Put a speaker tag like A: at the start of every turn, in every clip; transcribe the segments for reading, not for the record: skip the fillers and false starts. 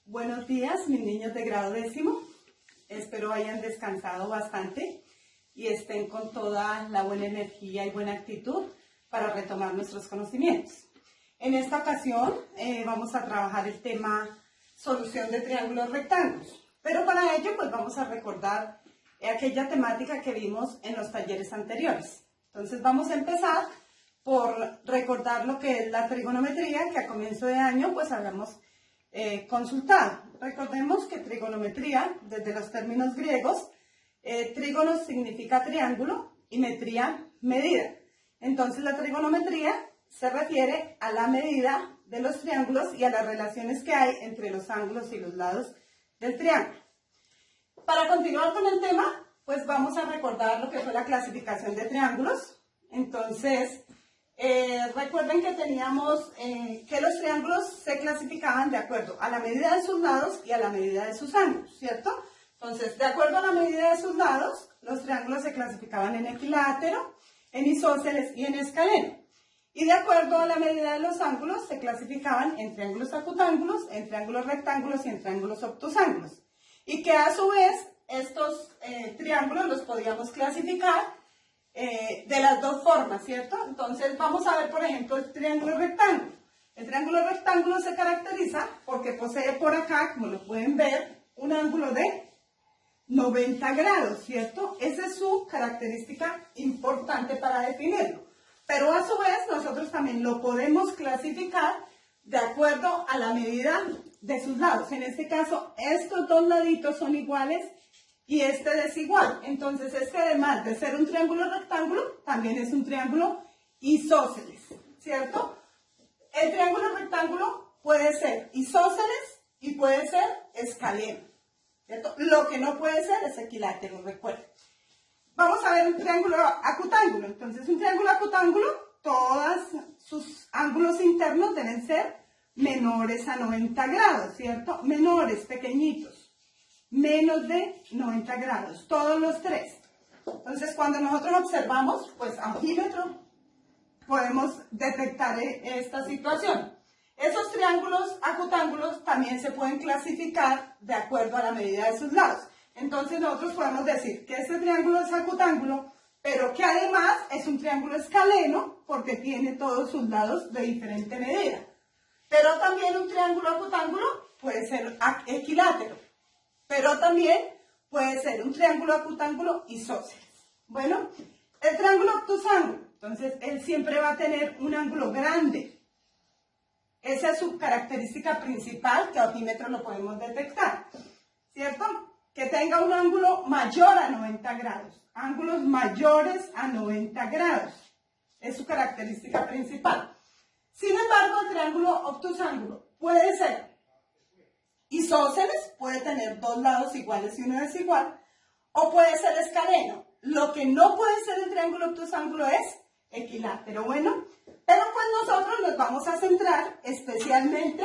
A: Buenos días, mis niños de grado 10º. Espero hayan descansado bastante y estén con toda la buena energía y buena actitud para retomar nuestros conocimientos. En esta ocasión vamos a trabajar el tema solución de triángulos rectángulos, pero para ello pues vamos a recordar aquella temática que vimos en los talleres anteriores. Entonces vamos a empezar por recordar lo que es la trigonometría, que a comienzo de año pues habíamos consultado. Recordemos que trigonometría, desde los términos griegos, trígono significa triángulo y metría, medida. Entonces la trigonometría se refiere a la medida de los triángulos y a las relaciones que hay entre los ángulos y los lados del triángulo. Para continuar con el tema, pues vamos a recordar lo que fue la clasificación de triángulos. Entonces, recuerden que teníamos que los triángulos se clasificaban de acuerdo a la medida de sus lados y a la medida de sus ángulos, ¿cierto? Entonces, de acuerdo a la medida de sus lados, los triángulos se clasificaban en equilátero, en isósceles y en escaleno. Y de acuerdo a la medida de los ángulos, se clasificaban en triángulos acutángulos, en triángulos rectángulos y en triángulos obtusángulos. Y que a su vez, estos triángulos los podíamos clasificar de las dos formas, ¿cierto? Entonces vamos a ver, por ejemplo, el triángulo rectángulo. El triángulo rectángulo se caracteriza porque posee por acá, como lo pueden ver, un ángulo de 90 grados, ¿cierto? Esa es su característica importante para definirlo. Pero a su vez nosotros también lo podemos clasificar de acuerdo a la medida de sus lados. En este caso, estos dos laditos son iguales y este desigual. Entonces, este además de ser un triángulo rectángulo, también es un triángulo isósceles, ¿cierto? El triángulo rectángulo puede ser isósceles y puede ser escaleno, ¿cierto? Lo que no puede ser es equilátero, recuerden. Vamos a ver un triángulo acutángulo. Entonces, un triángulo acutángulo, todos sus ángulos internos deben ser menores a 90 grados, ¿cierto? Menores, pequeñitos. Menos de 90 grados, todos los tres. Entonces, cuando nosotros observamos, pues a ojímetro, podemos detectar esta situación. Esos triángulos acutángulos también se pueden clasificar de acuerdo a la medida de sus lados. Entonces, nosotros podemos decir que este triángulo es acutángulo, pero que además es un triángulo escaleno porque tiene todos sus lados de diferente medida. Pero también un triángulo acutángulo puede ser equilátero. Pero también puede ser un triángulo acutángulo isósceles. Bueno, el triángulo obtusángulo, entonces él siempre va a tener un ángulo grande. Esa es su característica principal, que a ojímetro lo podemos detectar, ¿cierto? Que tenga un ángulo mayor a 90 grados. Ángulos mayores a 90 grados. Es su característica principal. Sin embargo, el triángulo obtusángulo puede ser isósceles, puede tener dos lados iguales y uno desigual, o puede ser escaleno. Lo que no puede ser el triángulo obtusángulo es equilátero. Bueno, pero pues nosotros nos vamos a centrar especialmente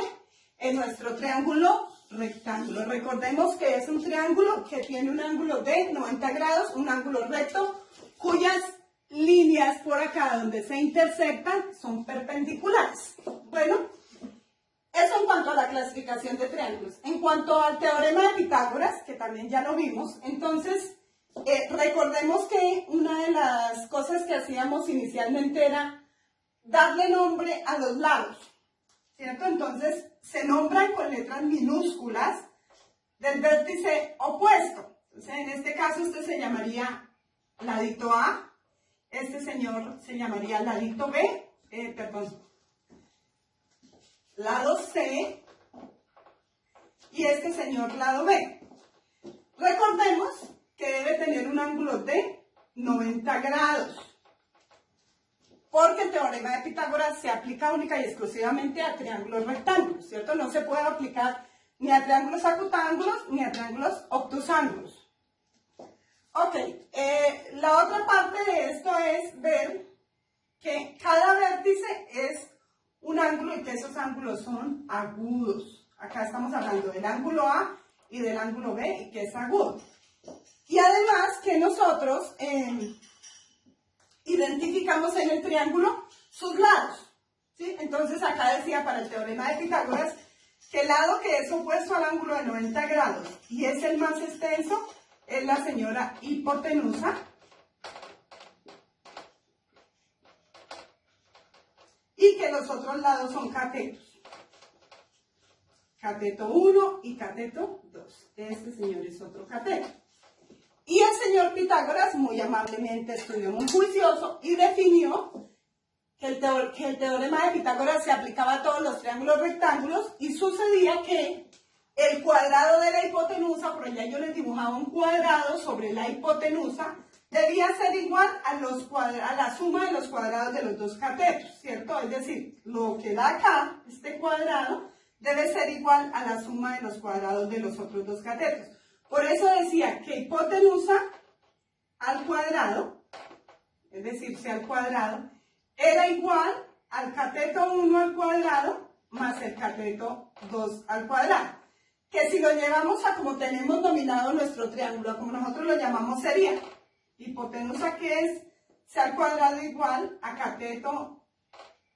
A: en nuestro triángulo rectángulo. Recordemos que es un triángulo que tiene un ángulo de 90 grados, un ángulo recto, cuyas líneas por acá donde se intersectan son perpendiculares. Bueno, eso en cuanto a la clasificación de triángulos. En cuanto al teorema de Pitágoras, que también ya lo vimos, entonces recordemos que una de las cosas que hacíamos inicialmente era darle nombre a los lados, ¿cierto? Entonces se nombran con letras minúsculas del vértice opuesto. Entonces en este caso este se llamaría ladito A, este señor se llamaría ladito B, lado C, y este señor lado B. Recordemos que debe tener un ángulo de 90 grados, porque el teorema de Pitágoras se aplica única y exclusivamente a triángulos rectángulos, ¿cierto? No se puede aplicar ni a triángulos acutángulos ni a triángulos obtusángulos. Ok, la otra parte de esto es ver que cada vértice es un ángulo y que esos ángulos son agudos. Acá estamos hablando del ángulo A y del ángulo B y que es agudo. Y además que nosotros identificamos en el triángulo sus lados, ¿sí? Entonces acá decía para el teorema de Pitágoras que el lado que es opuesto al ángulo de 90 grados y es el más extenso es la señora hipotenusa. Y que los otros lados son catetos. Cateto 1 y cateto 2. Este señor es otro cateto. Y el señor Pitágoras muy amablemente estudió muy juicioso y definió que el teorema de Pitágoras se aplicaba a todos los triángulos rectángulos y sucedía que el cuadrado de la hipotenusa, por allá yo les dibujaba un cuadrado sobre la hipotenusa, debía ser igual a la suma de los cuadrados de los dos catetos, ¿cierto? Es decir, lo que da acá, este cuadrado, debe ser igual a la suma de los cuadrados de los otros dos catetos. Por eso decía que hipotenusa al cuadrado, es decir, c al cuadrado, era igual al cateto 1 al cuadrado más el cateto 2 al cuadrado. Que si lo llevamos a como tenemos dominado nuestro triángulo, como nosotros lo llamamos, sería hipotenusa, que es c al cuadrado igual a cateto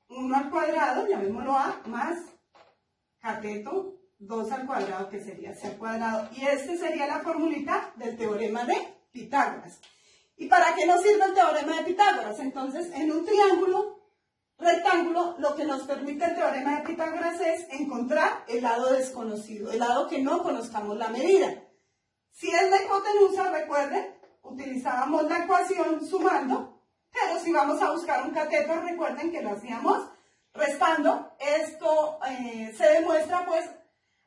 A: 1 al cuadrado, llamémoslo A, más cateto 2 al cuadrado, que sería c al cuadrado. Y esta sería la formulita del teorema de Pitágoras. ¿Y para qué nos sirve el teorema de Pitágoras? Entonces, en un triángulo rectángulo, lo que nos permite el teorema de Pitágoras es encontrar el lado desconocido, el lado que no conozcamos la medida. Si es la hipotenusa, recuerden, utilizábamos la ecuación sumando, pero si vamos a buscar un cateto, recuerden que lo hacíamos restando. Esto se demuestra pues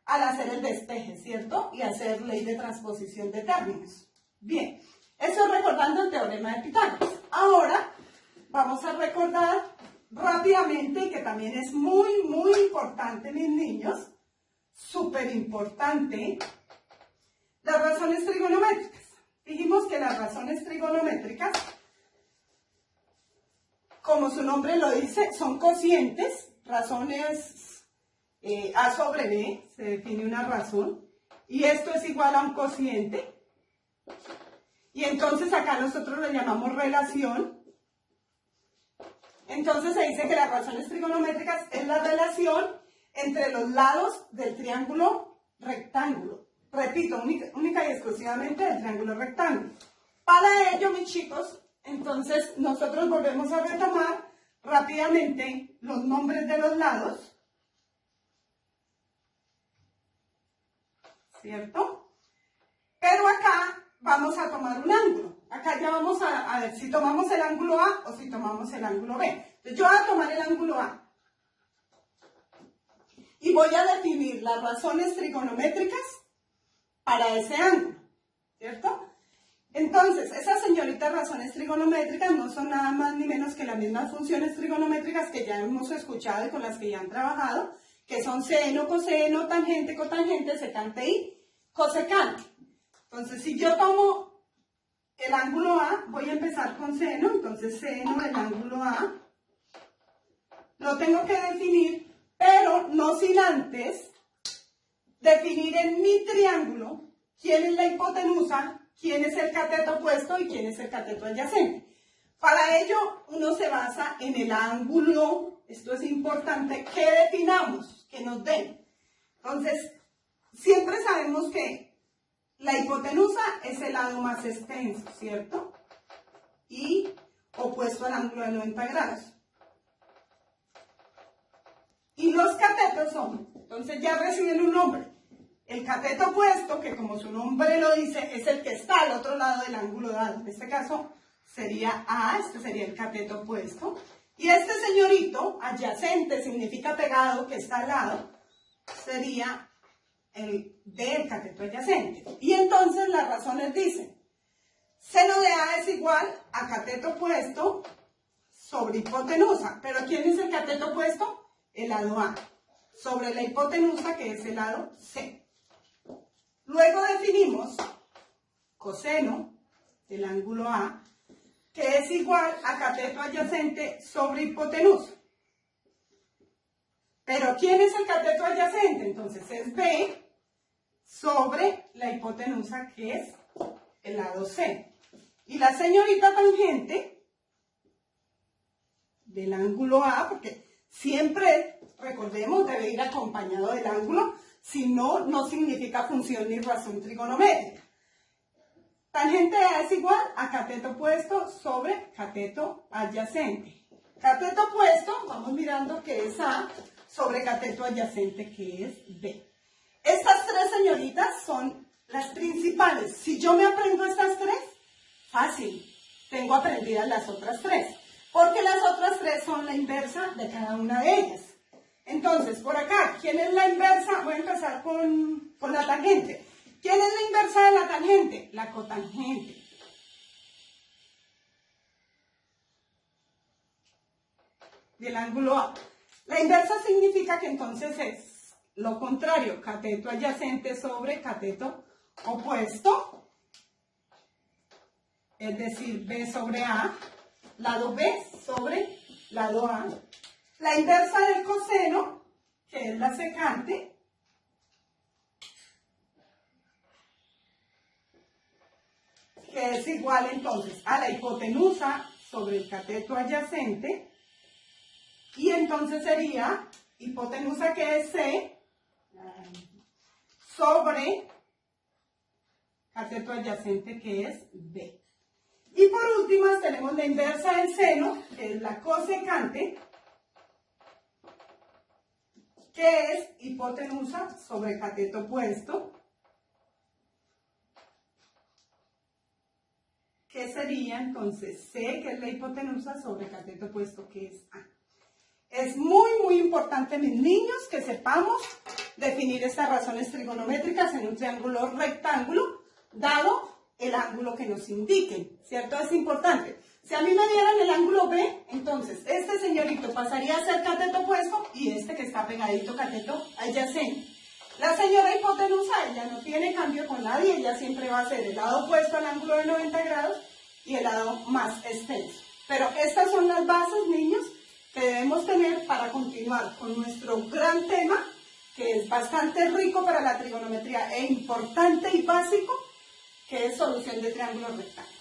A: al hacer el despeje, ¿cierto? Y hacer ley de transposición de términos. Bien, eso es recordando el teorema de Pitágoras. Ahora vamos a recordar rápidamente, que también es muy importante, mis niños, súper importante, las razones trigonométricas. Dijimos que las razones trigonométricas, como su nombre lo dice, son cocientes, razones A sobre B, se define una razón, y esto es igual a un cociente, y entonces acá nosotros lo llamamos relación. Entonces se dice que las razones trigonométricas es la relación entre los lados del triángulo rectángulo. Repito, única y exclusivamente del triángulo rectángulo. Para ello, mis chicos, entonces nosotros volvemos a retomar rápidamente los nombres de los lados, ¿cierto? Pero acá vamos a tomar un ángulo. Acá ya vamos a ver si tomamos el ángulo A o si tomamos el ángulo B. Entonces yo voy a tomar el ángulo A. Y voy a definir las razones trigonométricas para ese ángulo, ¿cierto? Entonces, esas señoritas razones trigonométricas no son nada más ni menos que las mismas funciones trigonométricas que ya hemos escuchado y con las que ya han trabajado, que son seno, coseno, tangente, cotangente, secante y cosecante. Entonces, si yo tomo el ángulo A, voy a empezar con seno, entonces seno del ángulo A, lo tengo que definir, pero no sin antes definir en mi triángulo quién es la hipotenusa, quién es el cateto opuesto y quién es el cateto adyacente. Para ello, uno se basa en el ángulo, esto es importante, que definamos, que nos den. Entonces, siempre sabemos que la hipotenusa es el lado más extenso, ¿cierto? Y opuesto al ángulo de 90 grados. Y los catetos son, entonces ya reciben un nombre. El cateto opuesto, que como su nombre lo dice, es el que está al otro lado del ángulo dado. En este caso sería A, este sería el cateto opuesto. Y este señorito, adyacente, significa pegado, que está al lado, sería el B, el cateto adyacente. Y entonces las razones dicen, seno de A es igual a cateto opuesto sobre hipotenusa. ¿Pero quién es el cateto opuesto? El lado A. Sobre la hipotenusa, que es el lado C. Luego definimos coseno del ángulo A, que es igual a cateto adyacente sobre hipotenusa. ¿Pero quién es el cateto adyacente? Entonces es B sobre la hipotenusa, que es el lado C. Y la señorita tangente del ángulo A, porque siempre recordemos, debe ir acompañado del ángulo, si no, no significa función ni razón trigonométrica. Tangente A es igual a cateto opuesto sobre cateto adyacente. Cateto opuesto, vamos mirando que es A, sobre cateto adyacente que es B. Estas tres señoritas son las principales. Si yo me aprendo estas tres, fácil, tengo aprendidas las otras tres, porque las otras tres son la inversa de cada una de ellas. Entonces, por acá, ¿quién es la inversa? Voy a empezar con la tangente. ¿Quién es la inversa de la tangente? La cotangente. Del ángulo A. La inversa significa que entonces es lo contrario, cateto adyacente sobre cateto opuesto, es decir, B sobre A, lado B sobre lado A. La inversa del coseno, que es la secante, que es igual entonces a la hipotenusa sobre el cateto adyacente, y entonces sería hipotenusa, que es C, sobre cateto adyacente, que es B. Y por último tenemos la inversa del seno, que es la cosecante, que es hipotenusa sobre cateto opuesto, que sería entonces C, que es la hipotenusa sobre cateto opuesto, que es A. Es muy importante, mis niños, que sepamos definir estas razones trigonométricas en un triángulo rectángulo, dado el ángulo que nos indiquen, ¿cierto? Es importante. Si a mí me dieran el ángulo B, entonces este señorito pasaría a ser cateto opuesto y este que está pegadito cateto adyacente. La señora hipotenusa, ella no tiene cambio con nadie, ella siempre va a ser el lado opuesto al ángulo de 90 grados y el lado más extenso. Pero estas son las bases, niños, que debemos tener para continuar con nuestro gran tema, que es bastante rico para la trigonometría e importante y básico, que es solución de triángulos rectángulos.